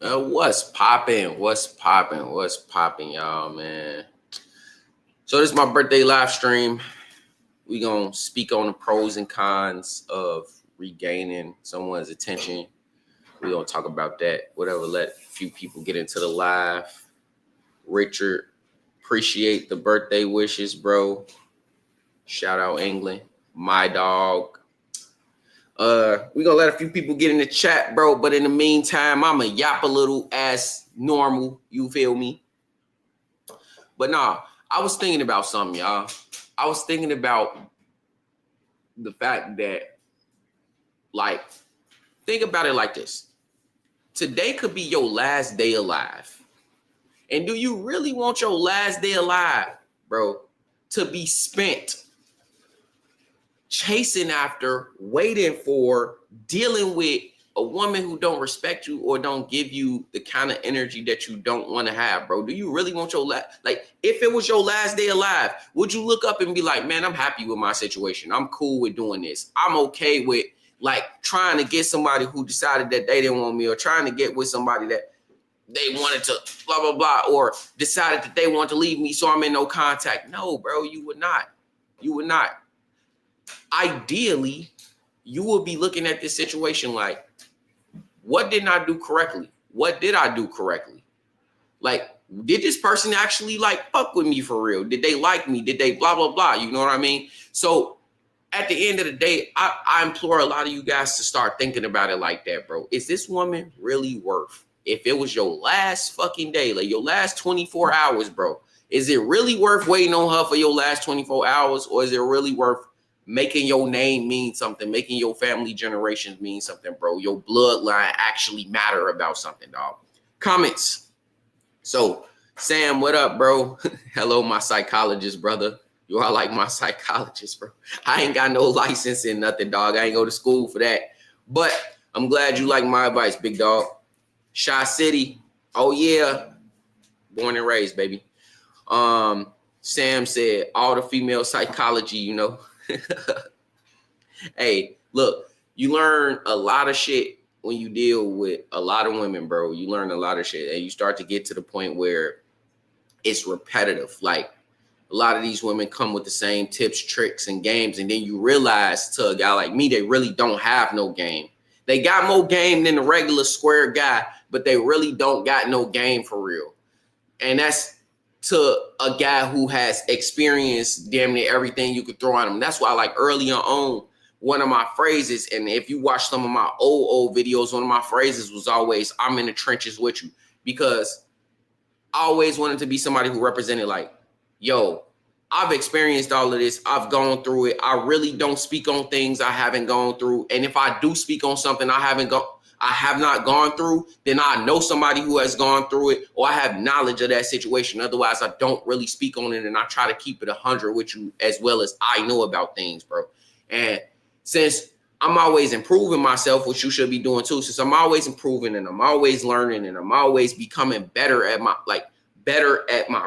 What's popping? What's popping? What's popping, y'all, man? So this is my birthday live stream. We gonna speak on the pros and cons of regaining someone's attention. We gonna talk about that. Whatever. Let a few people get into the live. Richard, appreciate the birthday wishes, bro. Shout out England, my dog. We gonna let a few people get in the chat, bro. But in the meantime, I'ma yap a little as normal. You feel me? But nah, I was thinking about something, y'all. I was thinking about the fact that, like, think about it like this. Today could be your last day alive. And do you really want your last day alive, bro, to be spent chasing after, waiting for, dealing with a woman who don't respect you or don't give you the kind of energy that you don't want to have, bro? Do you really want your last, like, if it was your last day alive, would you look up and be like, man, I'm happy with my situation. I'm cool with doing this. I'm okay with, like, trying to get somebody who decided that they didn't want me, or trying to get with somebody that they wanted to blah, blah, blah, or decided that they want to leave me, so I'm in no contact. No, bro, you would not. You would not. Ideally, you will be looking at this situation like, what didn't I do correctly? What did I do correctly? Like, did this person actually, like, fuck with me for real? Did they like me? Did they blah, blah, blah? You know what I mean? So at the end of the day, I implore a lot of you guys to start thinking about it like that, bro. Is this woman really worth, if it was your last fucking day, like your last 24 hours, bro, is it really worth waiting on her for your last 24 hours? Or is it really worth making your name mean something, making your family generations mean something, bro? Your bloodline actually matter about something, dog. Comments. So, Sam, what up, bro? Hello, my psychologist, brother. You are like my psychologist, bro. I ain't got no license in nothing, dog. I ain't go to school for that. But I'm glad you like my advice, big dog. Shy City. Oh, yeah. Born and raised, baby. Sam said, all the female psychology, you know. Hey, look, you learn a lot of shit when you deal with a lot of women, bro. You learn a lot of shit, and you start to get to the point where it's repetitive. Like, a lot of these women come with the same tips, tricks, and games, and then you realize, to a guy like me, they really don't have no game. They got more game than the regular square guy, but they really don't got no game for real. And that's to a guy who has experienced damn near everything you could throw at him. That's why, like, earlier on, one of my phrases, and if you watch some of my old videos, one of my phrases was always, I'm in the trenches with you, because I always wanted to be somebody who represented, like, yo, I've experienced all of this. I've gone through it. I really don't speak on things I haven't gone through. And if I do speak on something I have not gone through, then I know somebody who has gone through it, or I have knowledge of that situation. Otherwise, I don't really speak on it, and I try to keep it 100 with you as well as I know about things, bro. And since I'm always improving myself, which you should be doing too, since I'm always improving and I'm always learning and I'm always becoming better at my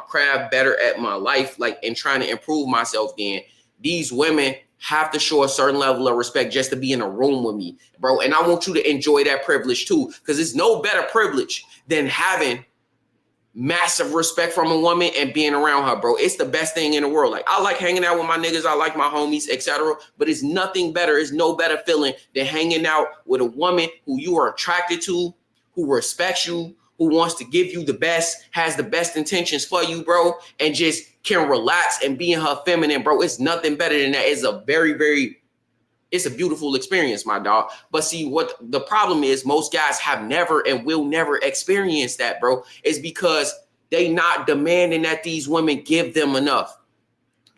craft, better at my life, like, and trying to improve myself, then these women have to show a certain level of respect just to be in a room with me, bro. And I want you to enjoy that privilege too, because it's no better privilege than having massive respect from a woman and being around her, bro. It's the best thing in the world. Like, I like hanging out with my niggas, I like my homies, etc. But it's nothing better, it's no better feeling than hanging out with a woman who you are attracted to, who respects you, who wants to give you the best, has the best intentions for you, bro, and just can relax and be in her feminine, bro. It's nothing better than that. It's a it's a beautiful experience, my dog. But see, what the problem is, most guys have never and will never experience that, bro. It's because they not demanding that these women give them enough.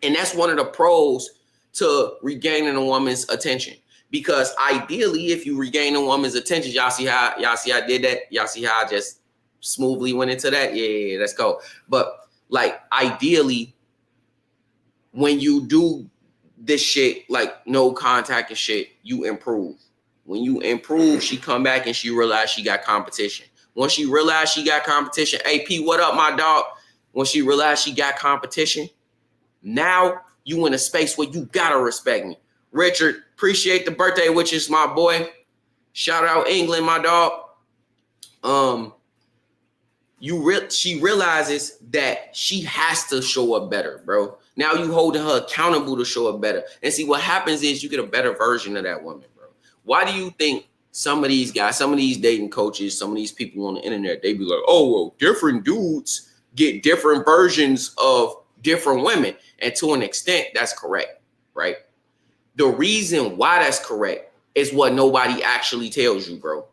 And that's one of the pros to regaining a woman's attention. Because ideally, if you regain a woman's attention, y'all see how I did that? Y'all see how I just smoothly went into that? Yeah, let's go. But, like, ideally, when you do this shit, like no contact and shit, you improve. When you improve, she come back and she realized she got competition. Once she realized she got competition, AP, what up, my dog? When she realized she got competition, now you in a space where you gotta respect me. Richard, appreciate the birthday, which is my boy. Shout out England, my dog. she realizes that she has to show up better, bro. Now you holding her accountable to show up better. And see, what happens is you get a better version of that woman, bro. Why do you think some of these guys, some of these dating coaches, some of these people on the internet, they be like, oh, well, different dudes get different versions of different women. And to an extent, that's correct, right? The reason why that's correct is what nobody actually tells you, bro.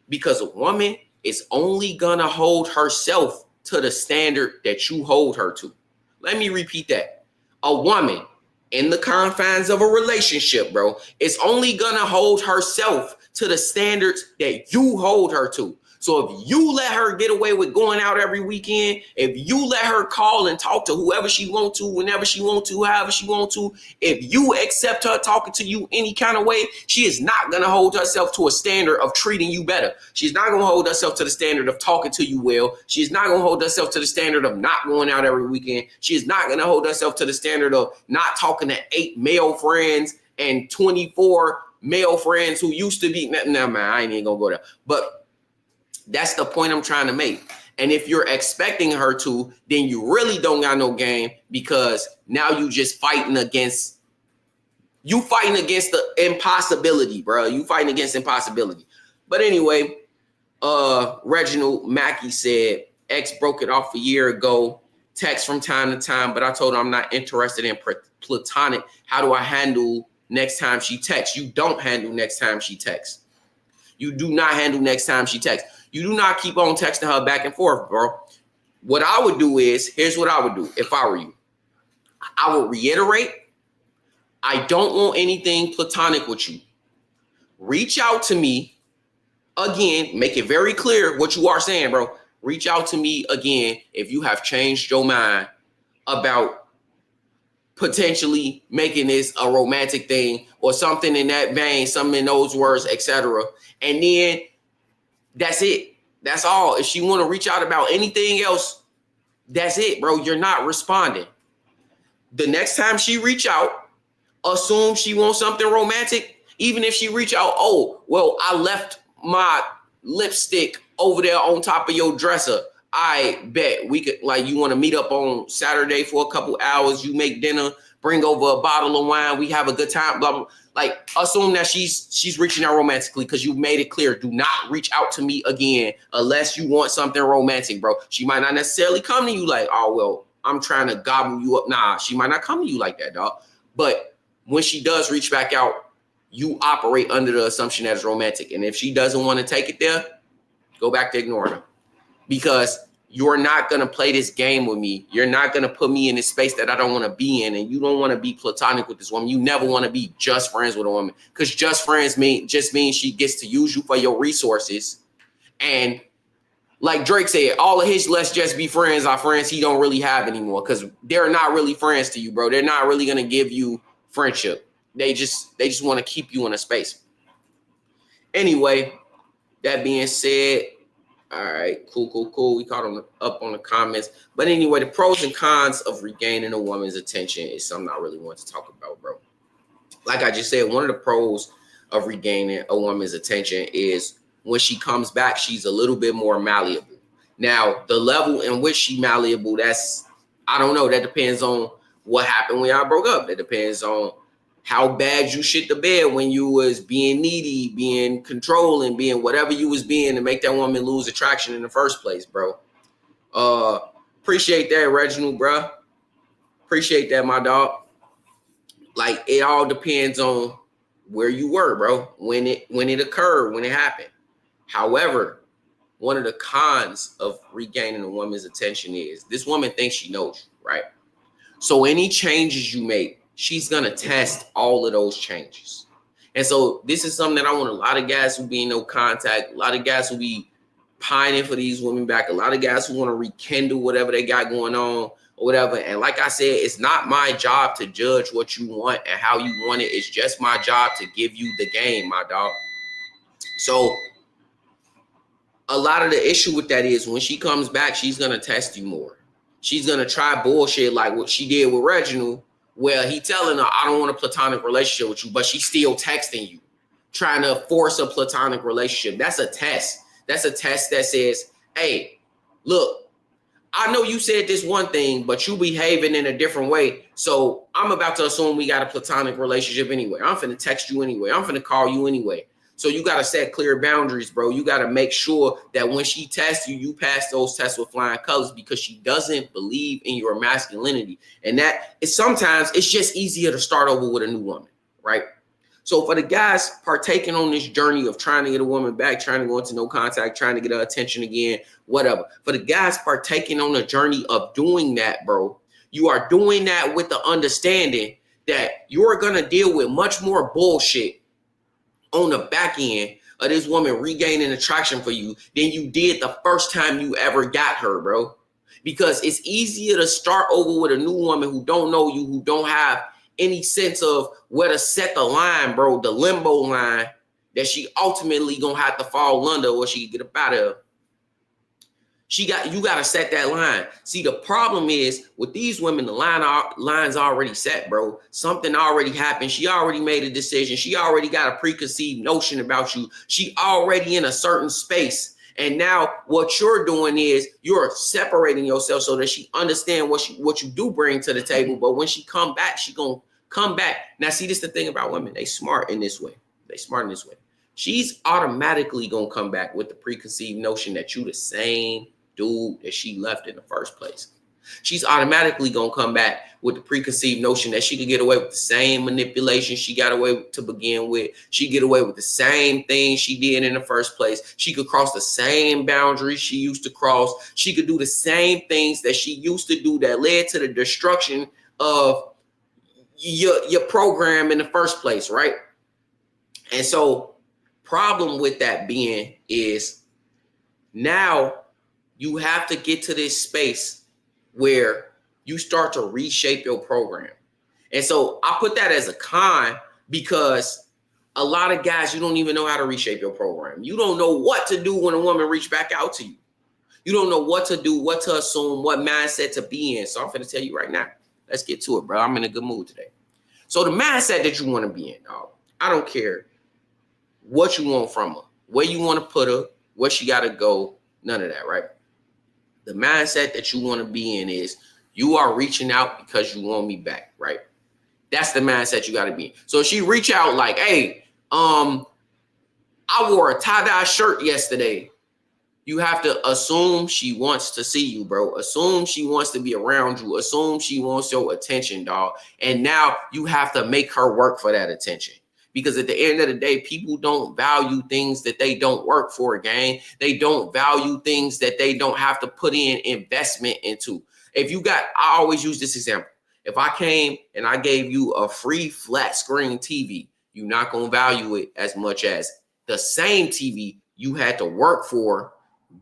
Because a woman is only gonna hold herself to the standard that you hold her to. Let me repeat that. A woman in the confines of a relationship, bro, is only gonna hold herself to the standards that you hold her to. So if you let her get away with going out every weekend, if you let her call and talk to whoever she wants to, whenever she wants to, however she wants to, if you accept her talking to you any kind of way, she is not going to hold herself to a standard of treating you better. She's not going to hold herself to the standard of talking to you well. She's not going to hold herself to the standard of not going out every weekend. She is not going to hold herself to the standard of not talking to 8 male friends and 24 male friends who used to be, nah, man, I ain't even going to go there. But that's the point I'm trying to make. And if you're expecting her to, then you really don't got no game, because now you just fighting against the impossibility, bro. You fighting against impossibility. But anyway, Reginald Mackey said, ex broke it off a year ago, text from time to time, but I told her I'm not interested in platonic. How do I handle next time she texts? You don't handle next time she texts. You do not handle next time she texts. You do not keep on texting her back and forth, bro. What I would do is, here's what I would do if I were you. I would reiterate, I don't want anything platonic with you. Reach out to me again. Make it very clear what you are saying, bro. Reach out to me again if you have changed your mind about potentially making this a romantic thing or something in that vein, something in those words, etc. And then that's it. That's all. If she want to reach out about anything else, that's it, bro. You're not responding. The next time she reach out, assume she wants something romantic. Even if she reach out, oh, well, I left my lipstick over there on top of your dresser. I bet we could, like, you want to meet up on Saturday for a couple hours. You make dinner, bring over a bottle of wine. We have a good time, blah, blah. Like, assume that she's reaching out romantically, because you made it clear. Do not reach out to me again unless you want something romantic, bro. She might not necessarily come to you like, oh, well, I'm trying to gobble you up. Nah, she might not come to you like that, dog. But when she does reach back out, you operate under the assumption that it's romantic. And if she doesn't want to take it there, go back to ignoring her. Because you're not going to play this game with me. You're not going to put me in this space that I don't want to be in. And you don't want to be platonic with this woman. You never want to be just friends with a woman. Because just friends means she gets to use you for your resources. And like Drake said, all of his let's just be friends are friends he don't really have anymore. Because they're not really friends to you, bro. They're not really going to give you friendship. They just want to keep you in a space. Anyway, that being said, all right, cool. We caught up on the comments. But anyway, the pros and cons of regaining a woman's attention is something I really want to talk about, bro. Like I just said, one of the pros of regaining a woman's attention is when she comes back, she's a little bit more malleable. Now, the level in which she's malleable, I don't know. That depends on what happened when y'all broke up. That depends on how bad you shit the bed when you was being needy, being controlling, being whatever you was being to make that woman lose attraction in the first place, bro. Appreciate that, Reginald, bro. Appreciate that, my dog. Like, it all depends on where you were, bro, when it occurred, when it happened. However, one of the cons of regaining a woman's attention is this woman thinks she knows you, right? So any changes you make, she's going to test all of those changes. And so this is something that I want a lot of guys who be in no contact, a lot of guys who be pining for these women back, a lot of guys who want to rekindle whatever they got going on or whatever. And like I said, it's not my job to judge what you want and how you want it. It's just my job to give you the game, my dog. So a lot of the issue with that is when she comes back, she's going to test you more. She's going to try bullshit like what she did with Reginald, where he telling her, I don't want a platonic relationship with you, but she's still texting you, trying to force a platonic relationship. That's a test. That's a test that says, hey, look, I know you said this one thing, but you behaving in a different way. So I'm about to assume we got a platonic relationship anyway. I'm finna text you anyway. I'm finna call you anyway. So you got to set clear boundaries, bro. You got to make sure that when she tests you, you pass those tests with flying colors, because she doesn't believe in your masculinity. And that is sometimes it's just easier to start over with a new woman, right? So for the guys partaking on this journey of trying to get a woman back, trying to go into no contact, trying to get her attention again, whatever. For the guys partaking on the journey of doing that, bro, you are doing that with the understanding that you're going to deal with much more bullshit on the back end of this woman regaining attraction for you than you did the first time you ever got her, bro. Because it's easier to start over with a new woman who don't know you, who don't have any sense of where to set the line, bro, the limbo line that she ultimately gonna have to fall under or she can get up out of. You got to set that line. See, the problem is with these women, the line's already set, bro. Something already happened. She already made a decision. She already got a preconceived notion about you. She already in a certain space. And now what you're doing is you're separating yourself so that she understands what you do bring to the table. But when she come back, she gonna come back. Now, see, this is the thing about women. They smart in this way. She's automatically gonna come back with the preconceived notion that you the same dude that she left in the first place. She's automatically gonna come back with the preconceived notion that she could get away with the same manipulation she got away with to begin with. She get away with the same thing she did in the first place. She could cross the same boundaries she used to cross. She could do the same things that she used to do that led to the destruction of your program in the first place, right? And so, problem with that being is now you have to get to this space where you start to reshape your program. And so I put that as a con because a lot of guys, you don't even know how to reshape your program. You don't know what to do when a woman reach back out to you. You don't know what to do, what to assume, what mindset to be in. So I'm going to tell you right now. Let's get to it, bro. I'm in a good mood today. So the mindset that you want to be in, dog, I don't care what you want from her, where you want to put her, where she got to go, none of that, right? The mindset that you want to be in is you are reaching out because you want me back, right? That's the mindset you got to be in. So if she reach out like, hey, I wore a tie-dye shirt yesterday. You have to assume she wants to see you, bro. Assume she wants to be around you. Assume she wants your attention, dog. And now you have to make her work for that attention. Because at the end of the day, people don't value things that they don't work for, gang. They don't value things that they don't have to put in investment into. I always use this example. If I came and I gave you a free flat screen TV, you're not going to value it as much as the same TV you had to work for,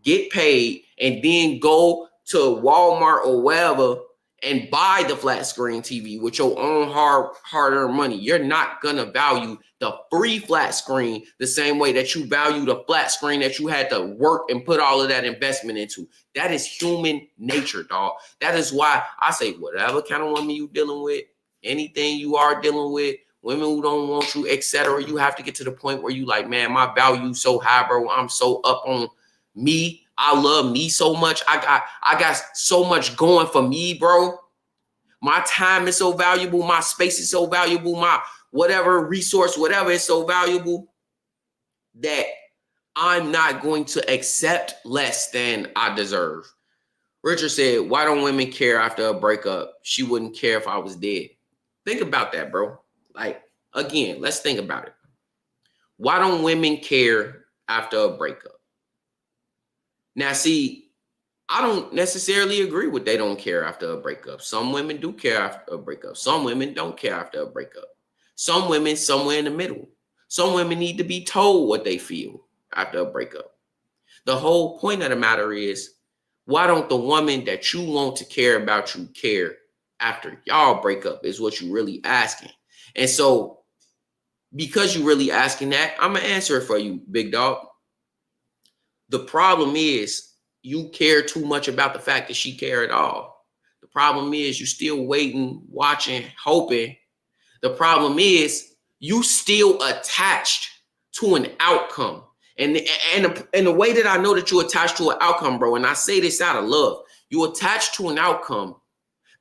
get paid, and then go to Walmart or wherever and buy the flat screen TV with your own hard-earned money. You're not going to value the free flat screen the same way that you value the flat screen that you had to work and put all of that investment into. That is human nature, dog. That is why I say whatever kind of woman you dealing with, anything you are dealing with, women who don't want you, etc., you have to get to the point where you like, man, my value so high, bro. I'm so up on me. I love me so much. I got so much going for me, bro. My time is so valuable. My space is so valuable. My whatever resource, whatever is so valuable that I'm not going to accept less than I deserve. Richard said, why don't women care after a breakup? She wouldn't care if I was dead. Think about that, bro. Like, again, let's think about it. Why don't women care after a breakup? Now, see, I don't necessarily agree with they don't care after a breakup. Some women do care after a breakup. Some women don't care after a breakup. Some women somewhere in the middle. Some women need to be told what they feel after a breakup. The whole point of the matter is, why don't the woman that you want to care about you care after y'all break up is what you really asking. And so because you really asking that, I'm going to answer it for you, big dog. The problem is you care too much about the fact that she care at all. The problem is you still waiting, watching, hoping. The problem is you still attached to an outcome. And the way that I know that you attached to an outcome, bro, and I say this out of love, You attach to an outcome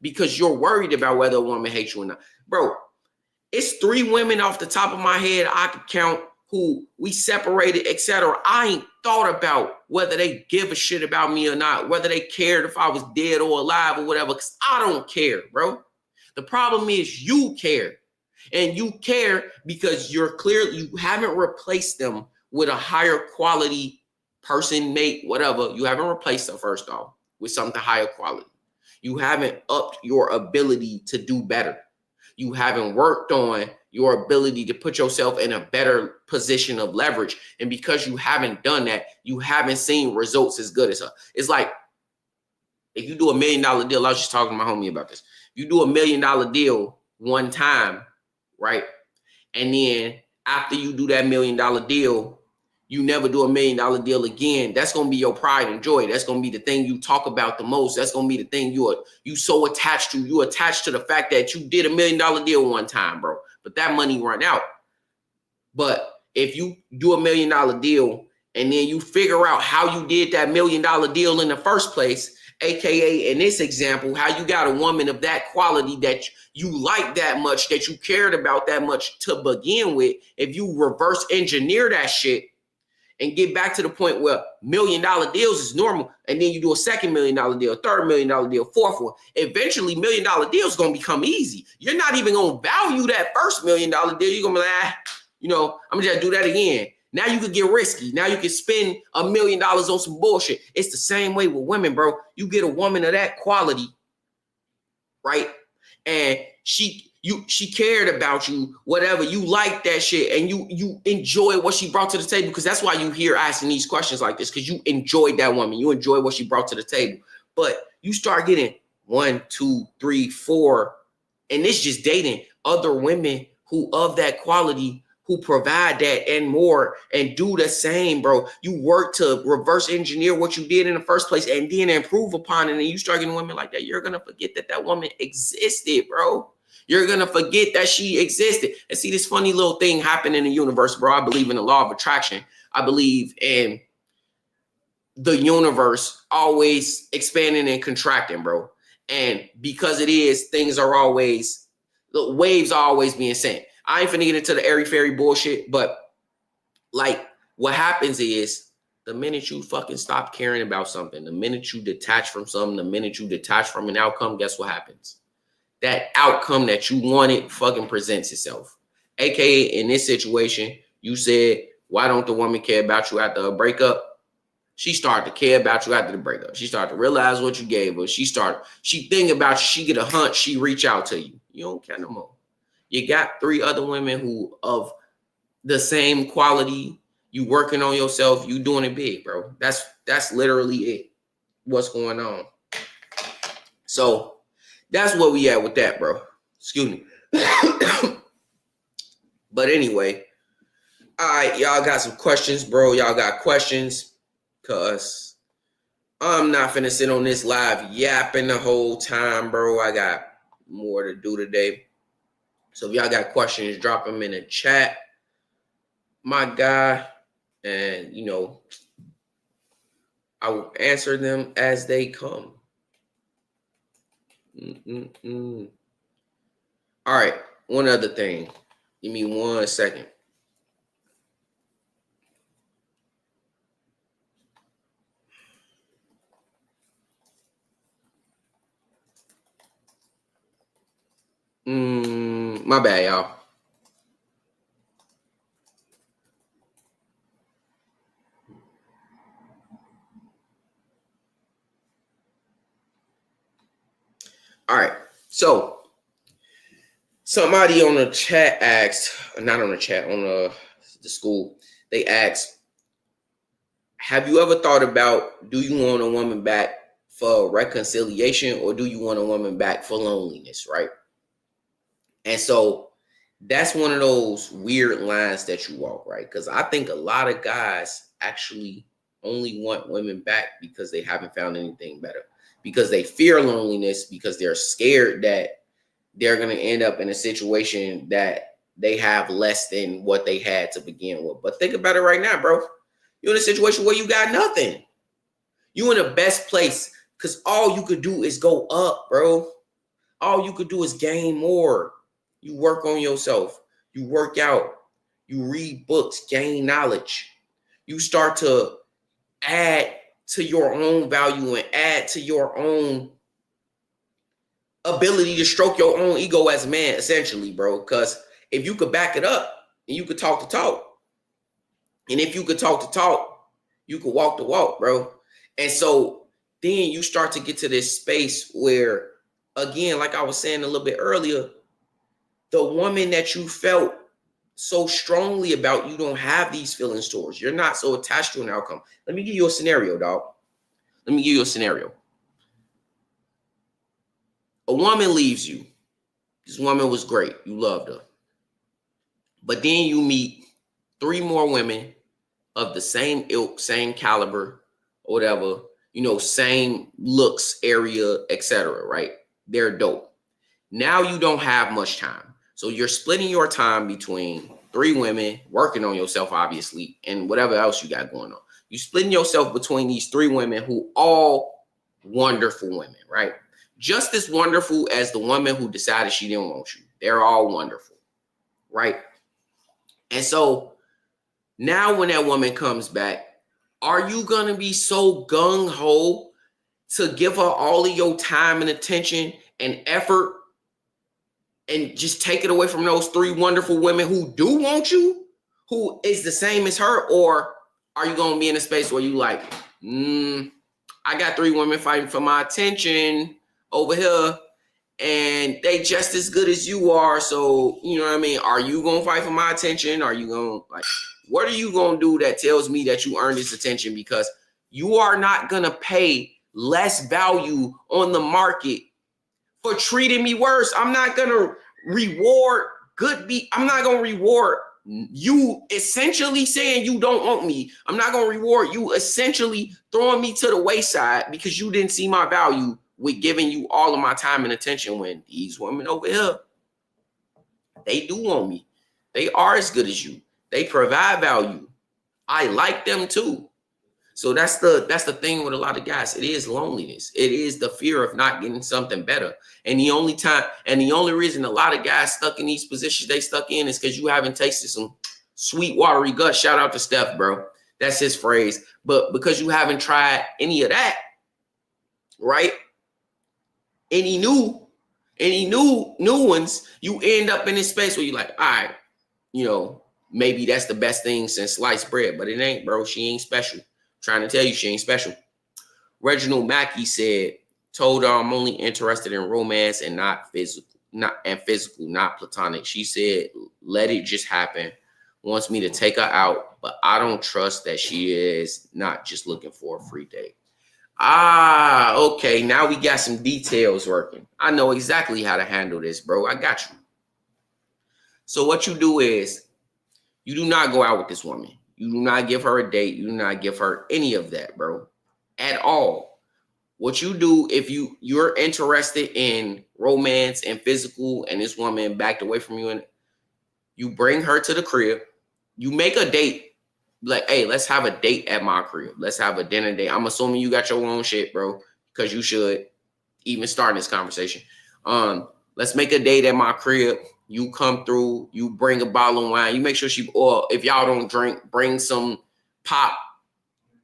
because you're worried about whether a woman hates you or not. Bro, it's 3 women off the top of my head I could count who we separated, etc. I ain't thought about whether they give a shit about me or not, whether they cared if I was dead or alive or whatever, because I don't care, bro. The problem is you care. And you care because you haven't replaced them with a higher quality person, mate, whatever. You haven't replaced them, first off, with something higher quality. You haven't upped your ability to do better. You haven't worked on your ability to put yourself in a better position of leverage. And because you haven't done that, you haven't seen results as good as her. It's like if you do $1 million deal, I was just talking to my homie about this. If you do $1 million deal one time, right? And then after you do that $1 million deal, you never do $1 million deal again. That's gonna be your pride and joy. That's gonna be the thing you talk about the most. That's gonna be the thing you so attached to. You attached to the fact that you did $1 million deal one time, bro. But that money run out. But if you do $1 million deal and then you figure out how you did that $1 million deal in the first place, aka in this example, how you got a woman of that quality that you like that much, that you cared about that much to begin with, if you reverse engineer that shit and get back to the point where $1 million deals is normal, and then you do a second $1 million deal, $3rd $1 million deal, 4th one, eventually $1 million deals gonna become easy. You're not even gonna value that first $1 million deal. You're gonna be like, I'm gonna just do that again. Now you could get risky. Now you can spend $1 million on some bullshit. It's the same way with women, bro. You get a woman of that quality, right? And she cared about you, whatever. You like that shit, and you enjoy what she brought to the table, because that's why you hear asking these questions like this, because you enjoyed that woman. You enjoy what she brought to the table. But you start getting 1, 2, 3, 4, and it's just dating other women who of that quality, who provide that and more, and do the same, bro. You work to reverse engineer what you did in the first place and then improve upon it, and you start getting women like that. You're gonna forget that woman existed, bro. You're gonna forget that she existed. And see, this funny little thing happened in the universe, bro. I believe in the law of attraction. I believe in the universe always expanding and contracting, bro. And because it is, the waves are always being sent. I ain't finna get into the airy fairy bullshit, but like what happens is the minute you fucking stop caring about something, the minute you detach from something, the minute you detach from an outcome, guess what happens? That outcome that you wanted fucking presents itself. AKA in this situation, you said, why don't the woman care about you after a breakup? She started to care about you after the breakup. She started to realize what you gave her. She think about you. She get a hunch. She reach out to you. You don't care no more. You got 3 other women who of the same quality. You working on yourself. You doing it big, bro. That's literally it. What's going on? So that's where we at with that, bro. Excuse me. But anyway, all right, y'all got some questions, bro. Y'all got questions? Because I'm not finna sit on this live yapping the whole time, bro. I got more to do today. So if y'all got questions, drop them in the chat, my guy. And, I will answer them as they come. All right, one other thing. Give me 1 second. My bad, y'all. All right, so somebody on the chat asked, not on the chat, on the school, they asked, have you ever thought about, do you want a woman back for reconciliation, or do you want a woman back for loneliness, right? And so that's one of those weird lines that you walk, right? Because I think a lot of guys actually only want women back because they haven't found anything better, because they fear loneliness, because they're scared that they're going to end up in a situation that they have less than what they had to begin with. But think about it right now, bro. You're in a situation where you got nothing. You're in the best place Because all you could do is go up, bro. All you could do is gain more. You work on yourself. You work out. You read books, gain knowledge. You start to add to your own value and add to your own ability to stroke your own ego as a man, essentially, bro. Because if you could back it up and you could talk the talk, and if you could talk the talk, you could walk the walk, bro. And so then you start to get to this space where, again, like I was saying a little bit earlier, the woman that you felt so strongly about, you don't have these feelings towards. You're not so attached to an outcome. Let me give you a scenario, dog. Let me give you a scenario. A woman leaves you. This woman was great. You loved her. But then you meet 3 more women of the same ilk, same caliber, or whatever, same looks, area, etc., right? They're dope. Now you don't have much time. So you're splitting your time between 3 women, working on yourself, obviously, and whatever else you got going on. You're splitting yourself between these 3 women who all wonderful women, right? Just as wonderful as the woman who decided she didn't want you. They're all wonderful, right? And so now when that woman comes back, are you going to be so gung-ho to give her all of your time and attention and effort and just take it away from those 3 wonderful women who do want you, who is the same as her? Or are you going to be in a space where you like, I got 3 women fighting for my attention over here, and they just as good as you are. So, you know what I mean? Are you going to fight for my attention? Are you going to, what are you going to do that tells me that you earned this attention? Because you are not going to pay less value on the market for treating me worse. I'm not going to reward I'm not going to reward you essentially saying you don't want me. I'm not going to reward you essentially throwing me to the wayside because you didn't see my value with giving you all of my time and attention, when these women over here, they do want me. They are as good as you. They provide value. I like them too. So that's the thing with a lot of guys. It is loneliness. It is the fear of not getting something better. And the only reason a lot of guys stuck in these positions they stuck in is because you haven't tasted some sweet watery gut. Shout out to Steph, bro. That's his phrase. But because you haven't tried any of that, right? Any new ones, you end up in this space where you're like, all right, maybe that's the best thing since sliced bread, but it ain't, bro. She ain't special. Trying to tell you she ain't special. Reginald Mackey said, told her I'm only interested in romance and not physical, not platonic. She said, let it just happen. Wants me to take her out, but I don't trust that she is not just looking for a free date. Okay. Now we got some details working. I know exactly how to handle this, bro. I got you. So what you do is you do not go out with this woman. You do not give her a date. You do not give her any of that, bro, at all. What you do, if you're interested in romance and physical and this woman backed away from you, and you bring her to the crib, you make a date. Like, hey, let's have a date at my crib. Let's have a dinner date. I'm assuming you got your own shit, bro, because you should even start this conversation. Let's make a date at my crib. You come through, you bring a bottle of wine. You make sure or if y'all don't drink, bring some pop.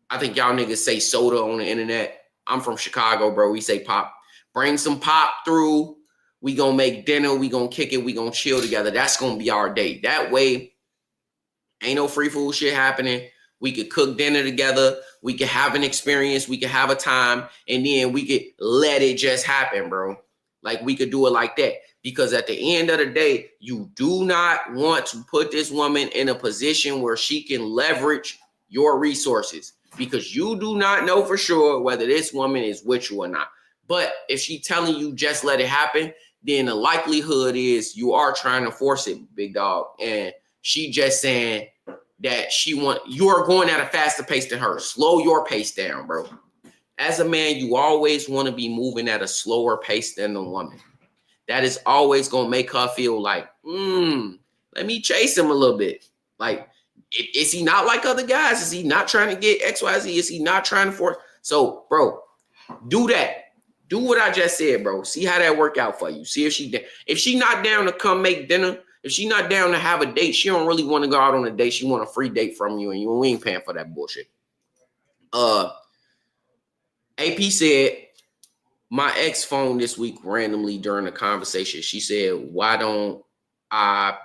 I think y'all niggas say soda on the internet. I'm from Chicago, bro. We say pop. Bring some pop through. We gonna make dinner. We gonna kick it. We gonna chill together. That's gonna be our date. That way, ain't no free food shit happening. We could cook dinner together. We could have an experience. We could have a time. And then we could let it just happen, bro. Like, we could do it like that. Because at the end of the day, you do not want to put this woman in a position where she can leverage your resources, because you do not know for sure whether this woman is with you or not. But if she's telling you just let it happen, then the likelihood is you are trying to force it, big dog. And she just saying that you're going at a faster pace than her. Slow your pace down, bro. As a man, you always want to be moving at a slower pace than the woman. That is always going to make her feel like, let me chase him a little bit. Like, is he not like other guys? Is he not trying to get XYZ? Is he not trying to force? So, bro, Do that. Do what I just said, bro. See how that work out for you. See if she not down to come make dinner, if she not down to have a date, she don't really want to go out on a date. She want a free date from you, and we ain't paying for that bullshit. AP said, my ex phone this week randomly during the conversation. She said, why don't I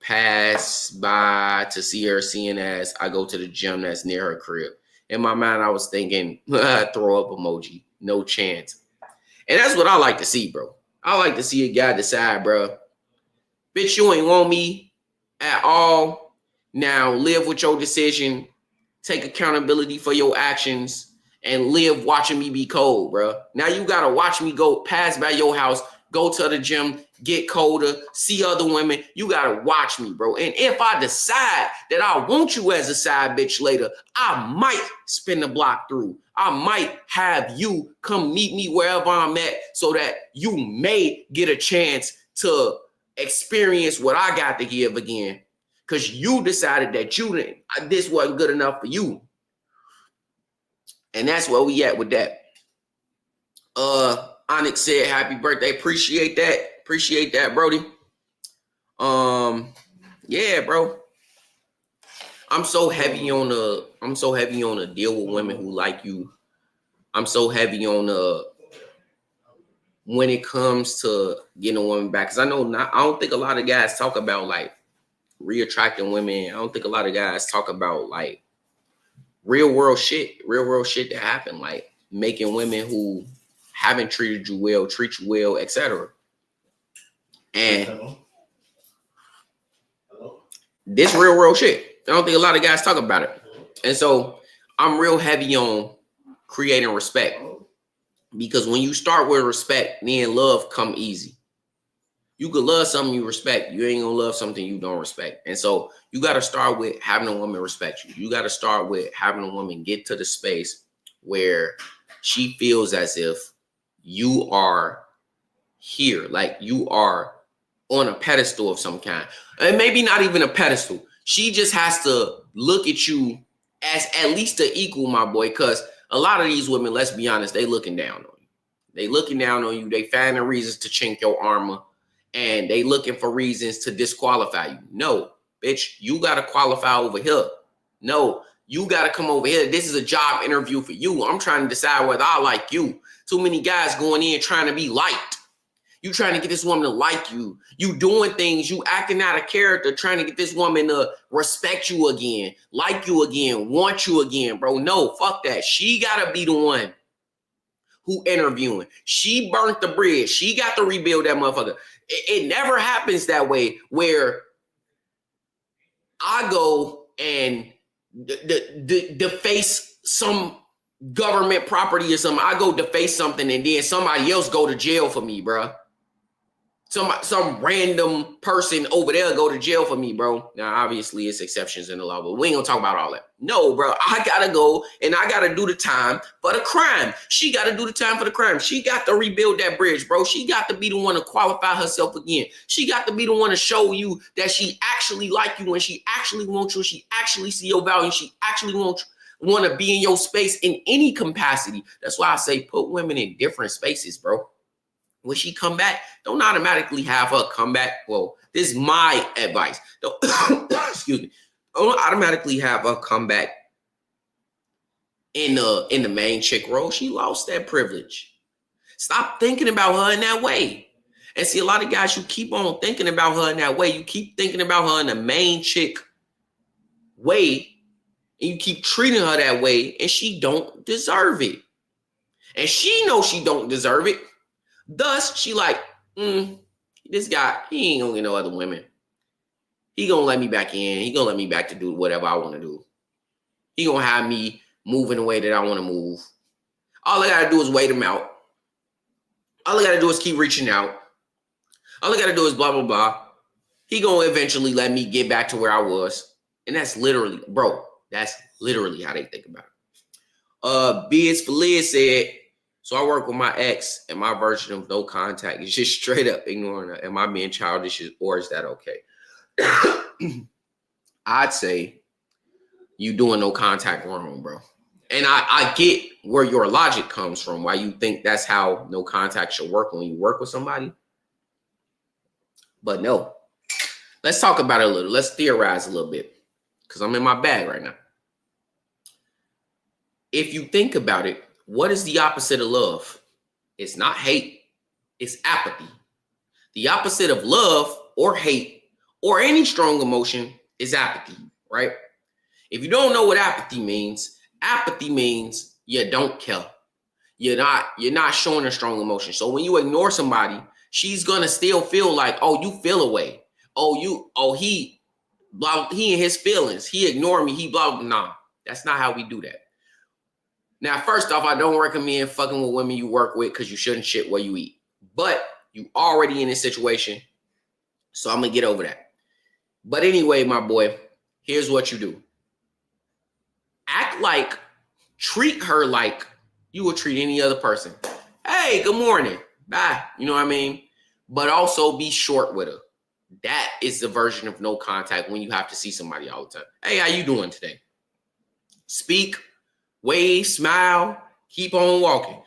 pass by to see her, seeing as I go to the gym that's near her crib? In my mind, I was thinking, throw up emoji, no chance. And that's what I like to see, bro. I like to see a guy decide, bro, bitch, you ain't want me at all. Now live with your decision, take accountability for your actions, and live watching me be cold, bro. Now you gotta watch me go pass by your house, go to the gym, get colder, see other women. You gotta watch me, bro. And if I decide that I want you as a side bitch later, I might spin the block through. I might have you come meet me wherever I'm at so that you may get a chance to experience what I got to give again. Because you decided that this wasn't good enough for you. And that's where we at with that. Onyx said, happy birthday. Appreciate that, Brody. Yeah, bro. I'm so heavy on the deal with women who like you. I'm so heavy on when it comes to getting a woman back. Cause I don't think a lot of guys talk about like re-attracting women. I don't think a lot of guys talk about like real world shit that happen, like making women who haven't treated you well, treat you well, etc. And this real world shit, I don't think a lot of guys talk about it. And so I'm real heavy on creating respect, because when you start with respect, then love come easy. You could love something you respect. You ain't gonna love something you don't respect. And so you got to start with having a woman respect you. You got to start with having a woman get to the space where she feels as if you are here, like you are on a pedestal of some kind. And maybe not even a pedestal. She just has to look at you as at least an equal, my boy, because a lot of these women, let's be honest, they looking down on you. They looking down on you. They finding reasons to chink your armor. And they looking for reasons to disqualify you. No, bitch, you got to qualify over here. No, you got to come over here. This is a job interview for you. I'm trying to decide whether I like you. Too many guys going in trying to be liked. You trying to get this woman to like you. You doing things, you acting out of character, trying to get this woman to respect you again, like you again, want you again, bro. No, fuck that. She got to be the one who interviewing. She burnt the bridge. She got to rebuild that motherfucker. It never happens that way where I go and deface some government property or something. I go deface something and then somebody else go to jail for me, bro. Some random person over there go to jail for me, bro. Now, obviously, it's exceptions in the law, but we ain't gonna talk about all that. No, bro, I gotta go and I gotta do the time for the crime. She gotta do the time for the crime. She got to rebuild that bridge, bro. She got to be the one to qualify herself again. She got to be the one to show you that she actually like you and she actually wants you. She actually see your value. She actually want to be in your space in any capacity. That's why I say put women in different spaces, bro. When she come back, don't automatically have her come back. Well, this is my advice. Don't, excuse me. Don't automatically have her come back in the main chick role. She lost that privilege. Stop thinking about her in that way. And see, a lot of guys, you keep on thinking about her in that way. You keep thinking about her in the main chick way, and you keep treating her that way, and she don't deserve it. And she knows she don't deserve it. Thus, she like, this guy, he ain't gonna get no other women. He gonna let me back in. He gonna let me back to do whatever I want to do. He gonna have me move in the way that I want to move. All I gotta do is wait him out. All I gotta do is keep reaching out. All I gotta do is blah, blah, blah. He gonna eventually let me get back to where I was. And that's literally, bro, that's literally how they think about it. Biz for Liz said, so I work with my ex, and my version of no contact is just straight up ignoring her. Am I being childish, or is that okay? I'd say you doing no contact wrong, bro. And I get where your logic comes from, why you think that's how no contact should work when you work with somebody. But no, let's talk about it a little. Let's theorize a little bit because I'm in my bag right now. If you think about it, what is the opposite of love? It's not hate, it's apathy. The opposite of love or hate or any strong emotion is apathy, right? If you don't know what apathy means you don't care. You're not showing a strong emotion. So when you ignore somebody, she's gonna still feel like, oh, you feel away. He in his feelings. He ignored me. He blah blah. Nah, that's not how we do that. Now, first off, I don't recommend fucking with women you work with because you shouldn't shit where you eat. But you already in this situation, so I'm gonna get over that. But anyway, my boy, here's what you do. Treat her like you would treat any other person. Hey, good morning. Bye. You know what I mean? But also be short with her. That is the version of no contact when you have to see somebody all the time. Hey, how you doing today? Speak, wave, smile, keep on walking.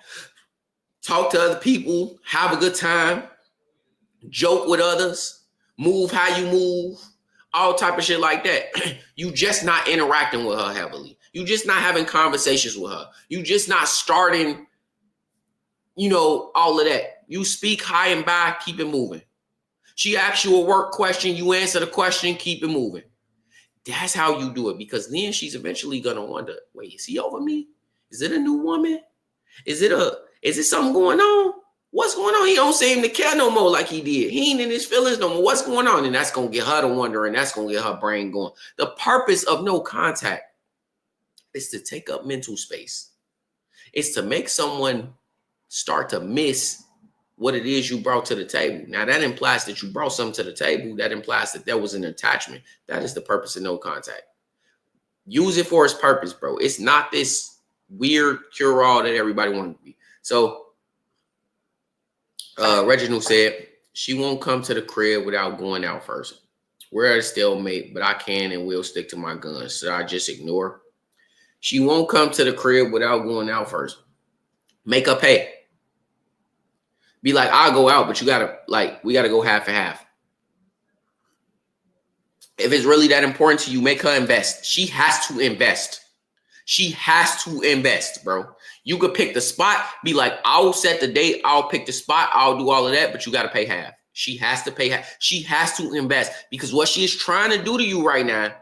Talk to other people, have a good time, joke with others, move how you move, all type of shit like that. You just not interacting with her heavily. You just not having conversations with her. You just not starting, all of that. You speak high and by, keep it moving. She asks you a work question, you answer the question, keep it moving. That's how you do it, because then she's eventually gonna wonder, wait, is he over me? Is it a new woman? Is it something going on? What's going on? He don't seem to care no more like he did. He ain't in his feelings no more. What's going on? And that's gonna get her to wonder, and that's gonna get her brain going. The purpose of no contact is to take up mental space. It's to make someone start to miss what it is you brought to the table. Now, that implies that you brought something to the table. That implies that there was an attachment. That is the purpose of no contact. Use it for its purpose, bro. It's not this weird cure-all that everybody wants to be. So, Reginald said, she won't come to the crib without going out first. We're at a stalemate, but I can and will stick to my guns. So I just ignore. She won't come to the crib without going out first. Make her pay. Be like, I'll go out, but we gotta go half and half. If it's really that important to you, make her invest. She has to invest. She has to invest, bro. You could pick the spot, be like, I'll set the date, I'll pick the spot, I'll do all of that, but you gotta pay half. She has to pay half. She has to invest, because what she is trying to do to you right now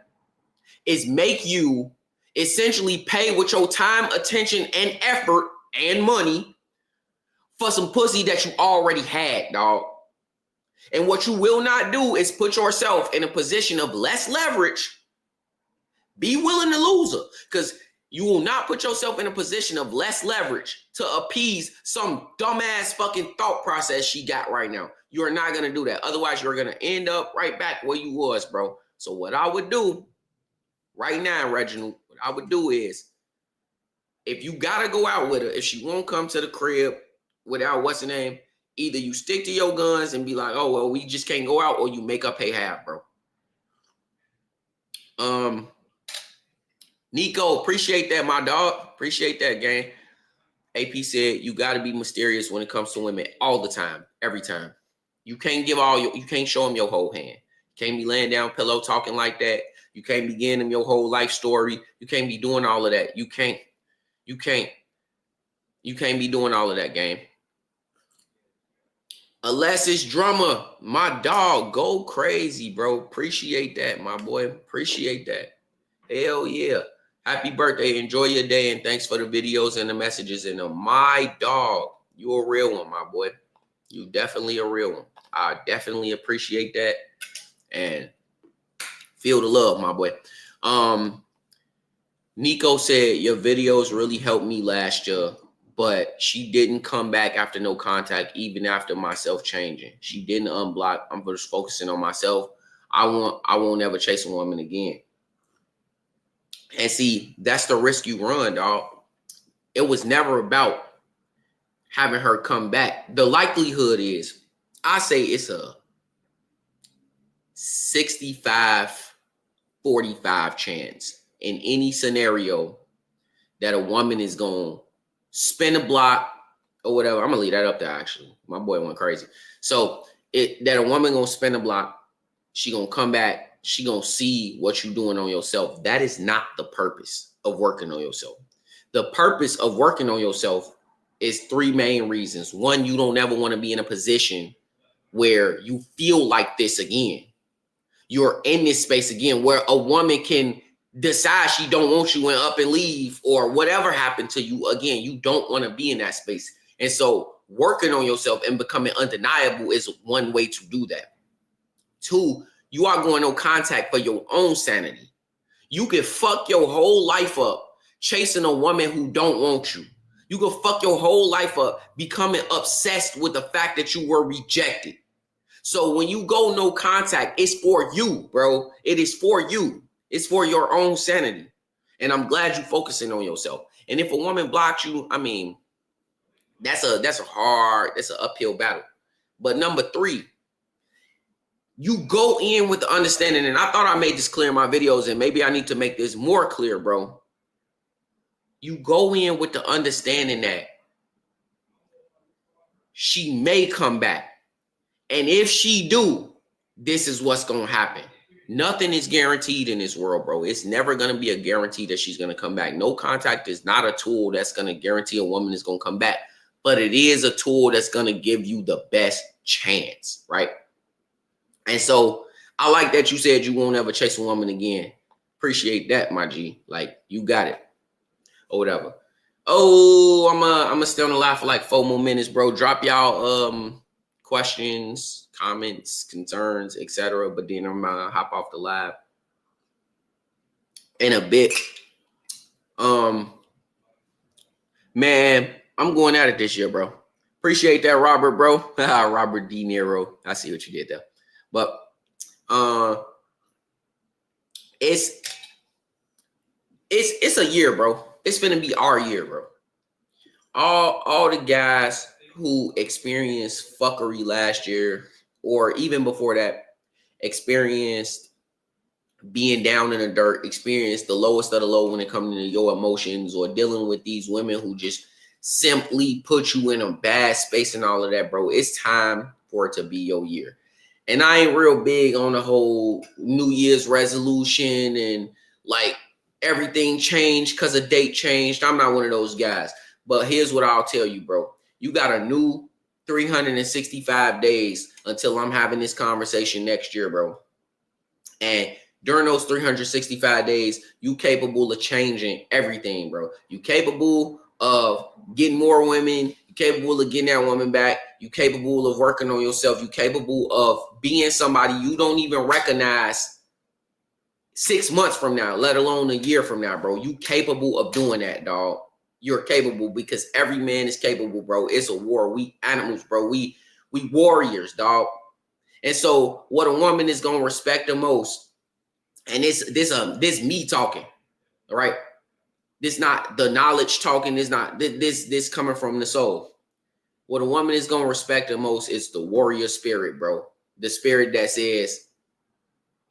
is make you essentially pay with your time, attention, and effort and money for some pussy that you already had, dog. And what you will not do is put yourself in a position of less leverage. Be willing to lose her, because you will not put yourself in a position of less leverage to appease some dumbass fucking thought process she got right now. You are not going to do that. Otherwise, you're going to end up right back where you was, bro. So what I would do right now, Reginald, what I would do is, if you got to go out with her, if she won't come to the crib without what's her name, either you stick to your guns and be like, oh, well, we just can't go out, or you make her pay half, bro. Nico, appreciate that, my dog. Appreciate that, gang. AP said, you got to be mysterious when it comes to women all the time, every time. You can't you can't show them your whole hand. You can't be laying down pillow talking like that. You can't be giving them your whole life story. You can't be doing all of that. You can't be doing all of that, gang. Alexis Drummer, my dog, go crazy, bro. Appreciate that, my boy. Appreciate that. Hell yeah. Happy birthday. Enjoy your day, and thanks for the videos and the messages. And my dog, you a real one, my boy. You definitely a real one. I definitely appreciate that and feel the love, my boy. Nico said, your videos really helped me last year, but she didn't come back after no contact, even after myself changing. She didn't unblock. I'm just focusing on myself. I won't ever chase a woman again. And see, that's the risk you run, dog. It was never about having her come back. The likelihood is, I say it's a 65-45 chance in any scenario that a woman is going to spin the block or whatever. I'm going to leave that up there, actually. My boy went crazy. So that a woman going to spin the block, she going to come back, she going to see what you're doing on yourself. That is not the purpose of working on yourself. The purpose of working on yourself is three main reasons. One, you don't ever want to be in a position where you feel like this again. You're in this space again where a woman can decide she don't want you and up and leave or whatever happened to you again. You don't want to be in that space. And so working on yourself and becoming undeniable is one way to do that. Two, you are going on contact for your own sanity. You can fuck your whole life up chasing a woman who don't want you. You can fuck your whole life up becoming obsessed with the fact that you were rejected. So when you go no contact, it's for you, bro. It is for you. It's for your own sanity. And I'm glad you're focusing on yourself. And if a woman blocks you, I mean, that's an uphill battle. But number three, you go in with the understanding, and I thought I made this clear in my videos, and maybe I need to make this more clear, bro. You go in with the understanding that she may come back. And if she do, this is what's going to happen. Nothing is guaranteed in this world, bro. It's never going to be a guarantee that she's going to come back. No contact is not a tool that's going to guarantee a woman is going to come back. But it is a tool that's going to give you the best chance, right? And so I like that you said you won't ever chase a woman again. Appreciate that, my G. Like, you got it. Or whatever. Oh, I'm gonna stay on the live for like 4 more minutes, bro. Drop y'all questions, comments, concerns, etc. But then I'm gonna hop off the live in a bit. Man, I'm going at it this year, bro. Appreciate that, Robert, bro. Robert De Niro. I see what you did there. But it's a year, bro. It's gonna be our year, bro. All the guys who experienced fuckery last year, or even before that, experienced being down in the dirt, experienced the lowest of the low when it comes to your emotions, or dealing with these women who just simply put you in a bad space and all of that, bro. It's time for it to be your year. And I ain't real big on the whole New Year's resolution and like everything changed because a date changed. I'm not one of those guys. But here's what I'll tell you, bro. You got a new 365 days until I'm having this conversation next year, bro. And during those 365 days, you capable of changing everything, bro. You capable of getting more women. You capable of getting that woman back. You capable of working on yourself. You capable of being somebody you don't even recognize 6 months from now, let alone a year from now, bro. You capable of doing that, dog. You're capable because every man is capable, bro. It's a war. We animals, bro. We warriors, dog. And so what a woman is gonna respect the most, and this me talking, all right? This not the knowledge talking, this not this coming from the soul. What a woman is gonna respect the most is the warrior spirit, bro. The spirit that says,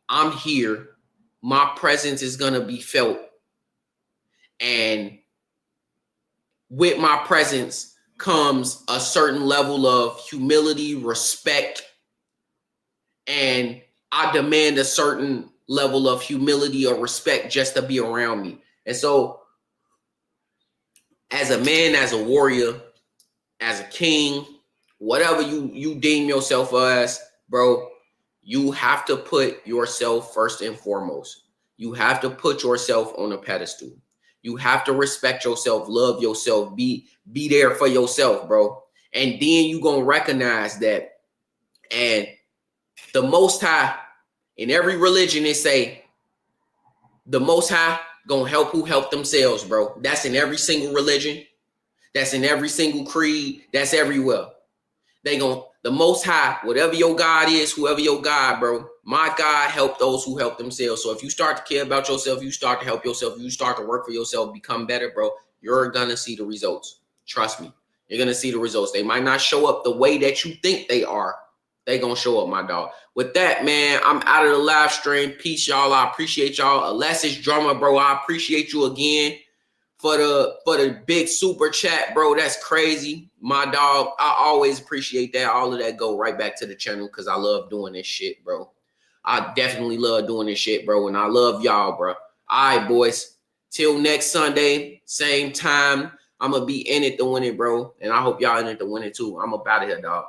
I'm here, my presence is gonna be felt, and with my presence comes a certain level of humility, respect, and I demand a certain level of humility or respect just to be around me. And so as a man, as a warrior, as a king, whatever you deem yourself as, bro, you have to put yourself first and foremost. You have to put yourself on a pedestal. You have to respect yourself, love yourself, be there for yourself, bro. And then you gonna recognize that. And the Most High, in every religion, they say the Most High gonna help who help themselves, bro. That's in every single religion. That's in every single creed. That's everywhere. The Most High, whatever your God is, whoever your God, bro, my God help those who help themselves. So if you start to care about yourself, you start to help yourself, you start to work for yourself, become better, bro, you're going to see the results. Trust me. You're going to see the results. They might not show up the way that you think they are. They going to show up, my dog. With that, man, I'm out of the live stream. Peace, y'all. I appreciate y'all. Alexis Drummer, bro, I appreciate you again for the big super chat, bro. That's crazy. My dog, I always appreciate that. All of that go right back to the channel because I love doing this shit, bro. I definitely love doing this shit, bro. And I love y'all, bro. All right, boys. Till next Sunday, same time. I'm going to be in it to win it, bro. And I hope y'all in it to win it, too. I'm about it here, dog.